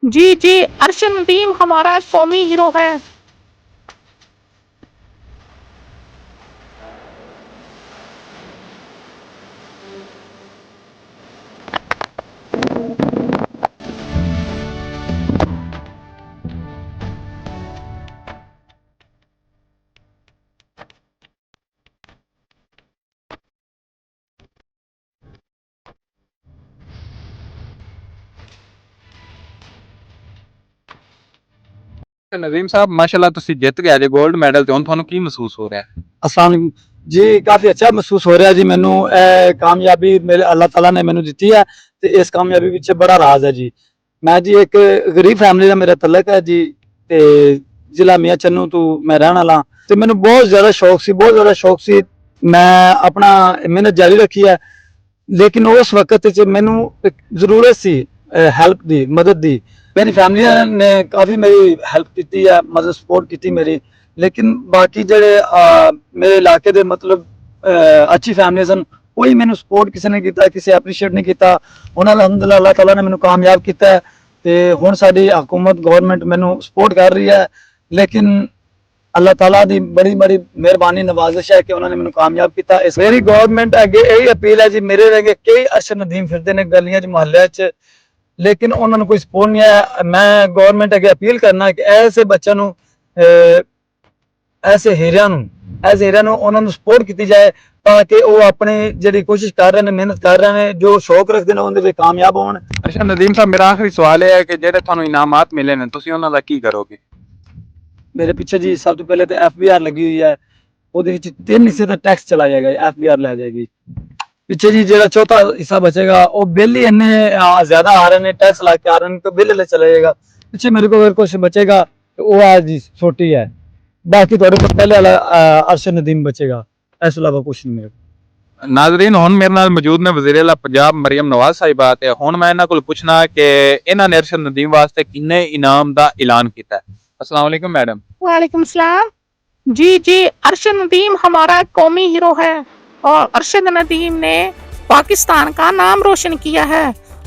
जी जी, अरशद नदीम हमारा कौमी हीरो है। ਨਦੀਮ ਸਾਹਿਬ ਮਾਸ਼ਾਅੱਲਾ ਤੁਸੀਂ ਜਿੱਤ ਗਏ ਜੇ 골ਡ ਮੈਡਲ ਤੇ ਹੁਣ ਤੁਹਾਨੂੰ ਕੀ ਮਹਿਸੂਸ ਹੋ ਰਿਹਾ ਹੈ? ਅਸਾਂ ਜੀ ਕਾਫੀ ਅੱਛਾ ਮਹਿਸੂਸ ਹੋ ਰਿਹਾ ਜੀ ਮੈਨੂੰ ਇਹ ਕਾਮਯਾਬੀ ਮੇਰੇ ਅੱਲਾਹ ਤਾਲਾ ਨੇ ਮੈਨੂੰ ਦਿੱਤੀ ਹੈ ਤੇ ਇਸ ਕਾਮਯਾਬੀ ਪਿੱਛੇ ਬੜਾ ਰਾਜ਼ ਹੈ ਜੀ। ਮੈਂ ਜੀ ਇੱਕ ਗਰੀਬ ਫੈਮਿਲੀ ਦਾ ਮੇਰਾ ਤਲਕ ਹੈ ਜੀ ਤੇ ਜ਼ਿਲ੍ਹਾ ਮੀਆਂ ਚੰਨੂ ਤੋਂ ਮੈਂ ਰਹਿਣ ਵਾਲਾ ਤੇ ਮੈਨੂੰ ਬਹੁਤ ਜ਼ਿਆਦਾ ਸ਼ੌਕ ਸੀ ਮੈਂ ਆਪਣਾ ਮਿਹਨਤ ਜਾਰੀ ਰੱਖੀ ਹੈ ਲੇਕਿਨ ਉਸ ਵਕਤ 'ਚ ਮੈਨੂੰ ਇੱਕ ਜ਼ਰੂਰਤ ਸੀ ਹੈਲਪ ਦੀ ਮਦਦ ਦੀ। ਮੇਰੀ ਫੈਮਿਲੀ ਨੇ ਕਾਫੀ ਮੇਰੀ ਹੈਲਪ ਕੀਤੀ ਹੈ ਮਦਦ ਸਪੋਰਟ ਕੀਤੀ ਮੇਰੀ ਲੇਕਿਨ ਬਾਕੀ ਜਿਹੜੇ ਮੇਰੇ ਇਲਾਕੇ ਦੇ ਮਤਲਬ ਅੱਛੀ ਫੈਮਲੀਜ਼ ਹਨ ਕੋਈ ਮੈਨੂੰ ਸਪੋਰਟ ਕਿਸੇ ਨੇ ਕੀਤਾ ਕਿਸੇ ਐਪਰੀਸ਼ੀਏਟ ਨਹੀਂ ਕੀਤਾ। ਉਹਨਾਂ ਅਲਹਮਦੁਲਿਲਾ ਅੱਲਾਹ ਤਾਲਾ ਨੇ ਮੈਨੂੰ ਕਾਮਯਾਬ ਕੀਤਾ ਹੈ ਤੇ ਹੁਣ ਸਾਡੀ ਹਕੂਮਤ ਗਵਰਨਮੈਂਟ ਮੈਨੂੰ ਸਪੋਰਟ ਕਰ ਰਹੀ ਹੈ ਲੇਕਿਨ ਅੱਲਾਹ ਤਾਲਾ ਦੀ ਬੜੀ ਬੜੀ ਮਿਹਰਬਾਨੀ ਨਵਾਜ਼ਿਸ਼ ਹੈ ਕਿ ਉਹਨਾਂ ਨੇ ਮੈਨੂੰ ਕਾਮਯਾਬ ਕੀਤਾ। ਇਸ ਮੇਰੀ ਗਵਰਨਮੈਂਟ ਅੱਗੇ ਇਹੀ ਅਪੀਲ ਹੈ ਜੀ ਮੇਰੇ ਵਰਗੇ ਕਈ ਅਰਸ਼ਦ ਨਦੀਮ ਫਿਰਦੇ ਨੇ ਗਲੀਆਂ 'ਚ ਮੁਹੱਲਿਆਂ 'ਚ ਲੇਕਿਨ ਉਹਨਾਂ ਨੂੰ ਕੋਈ ਸਪੋਰਟ ਨਹੀਂ ਹੈ। ਮੈਂ ਗਵਰਨਮੈਂਟ ਅੱਗੇ ਅਪੀਲ ਕਰਨਾ ਕਿ ਐਸੇ ਬੱਚਿਆਂ ਨੂੰ ਐਸੇ ਹੀਰਿਆਂ ਨੂੰ ਉਹਨਾਂ ਨੂੰ ਸਪੋਰਟ ਕੀਤੀ ਜਾਏ ਤਾਂ ਕਿ ਉਹ ਆਪਣੀ ਜਿਹੜੀ ਕੋਸ਼ਿਸ਼ ਕਰ ਰਹੇ ਨੇ ਮਿਹਨਤ ਕਰ ਰਹੇ ਨੇ ਜੋ ਸ਼ੌਕ ਰੱਖਦੇ ਨੇ ਉਹਦੇ ਵਿੱਚ ਕਾਮਯਾਬ ਹੋਣ। ਅੱਛਾ ਨਦੀਮ ਸਾਹਿਬ ਮੇਰਾ ਆਖਰੀ ਸਵਾਲ ਇਹ ਹੈ ਕਿ ਜਿਹੜੇ ਤੁਹਾਨੂੰ ਇਨਾਮਾਤ ਮਿਲੇ ਨੇ ਤੁਸੀਂ ਉਹਨਾਂ ਦਾ ਕੀ ਕਰੋਗੇ? ਮੇਰੇ ਪਿੱਛੇ ਜੀ ਸਭ ਤੋਂ ਪਹਿਲੇ ਤਾਂ FBR ਲੱਗੀ ਹੋਈ ਹੈ ਉਹਦੇ ਵਿੱਚ 3 ਹਿੱਸੇ ਦਾ ਟੈਕਸ ਚਲਾ ਜਾਏਗਾ FBR ਲੈ ਜਾਏਗੀ। ਪਿੱਛੇ ਜੀ ਜਿਹੜਾ ਚੌਥਾ ਹਿੱਸਾ ਬਚੇਗਾ ਉਹ ਬਿੱਲ ਹੀ ਇੰਨੇ ਜ਼ਿਆਦਾ ਆ ਰਹੇ ਨੇ ਟੈਕਸ ਲਾ ਕੇ ਆ ਰਹੇ ਨੇ ਤਾਂ ਬਿੱਲ ਲੈ ਚਲਾ ਜਾਏਗਾ। ਪਿੱਛੇ ਮੇਰੇ ਕੋਲ ਅਗਰ ਕੁਝ ਬਚੇਗਾ ਉਹ ਆ ਜੀ ਛੋਟੀ ਹੈ ਬਾਕੀ ਤੁਹਾਡੇ ਕੋਲ ਪਹਿਲੇ ਵਾਲਾ ਅਰਸ਼ਦ ਨਦੀਮ ਬਚੇਗਾ ਇਸ ਤੋਂ ਇਲਾਵਾ ਕੁਛ ਨਹੀਂ ਮੇਰੇ ਕੋਲ। ਨਾਜ਼ਰੀਨ ਹੁਣ ਮੇਰੇ ਨਾਲ ਮੌਜੂਦ ਨੇ ਵਜ਼ੀਰ ਆਲਾ ਪੰਜਾਬ ਮਰੀਮ ਨਵਾਜ਼ ਸਾਹਿਬਾ ਤੇ ਹੁਣ ਮੈਂ ਇਹਨਾਂ ਕੋਲ ਪੁੱਛਣਾ ਕਿ ਇਹਨਾਂ ਨੇ ਅਰਸ਼ਦ ਨਦੀਮ ਵਾਸਤੇ ਕਿੰਨੇ ਇਨਾਮ ਦਾ ਐਲਾਨ ਕੀਤਾ ਹੈ। अस्सलाम वालेकुम मैडम। वालेकुम सलाम। जी जी, अरशद नदीम हमारा कौमी हीरो है और अरशद नदीम ने पाकिस्तान का नाम रोशन किया है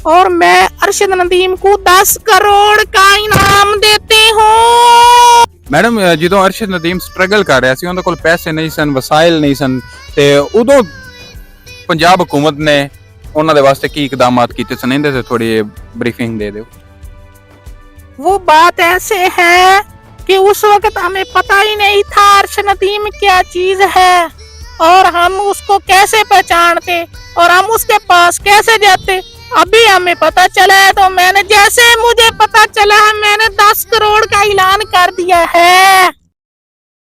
और मैं अरशद नदीम को 10 करोड़ का इनाम देती हूँ। ਮੈਡਮ ਜਦੋਂ ਅਰਸ਼ਦ ਨਦੀਮ ਸਟਰਗਲ ਕਰ ਰਿਹਾ ਸੀ ਉਹਦੇ ਕੋਲ ਪੈਸੇ ਨਹੀਂ ਸਨ ਵਸਾਇਲ ਨਹੀਂ ਸਨ ਤੇ ਉਦੋਂ ਪੰਜਾਬ ਹਕੂਮਤ ਨੇ ਉਹਨਾਂ ਦੇ ਵਾਸਤੇ ਕੀ ਇਕਦਾਮਾਤ ਕੀਤੇ ਸਨ ਇਹਦੇ ਤੇ ਥੋੜੀ ਬਰੀਫਿੰਗ ਦੇ ਦਿਓ। वो बात ऐसे है कि उस वक्त हमें पता ही नहीं था अरशद नदीम क्या चीज है और हम उसको कैसे पहचानते और हम उसके पास कैसे जाते। अभी हमें पता चला है तो मैंने जैसे मुझे पता चला है मैंने 10 करोड़ का ऐलान कर दिया है।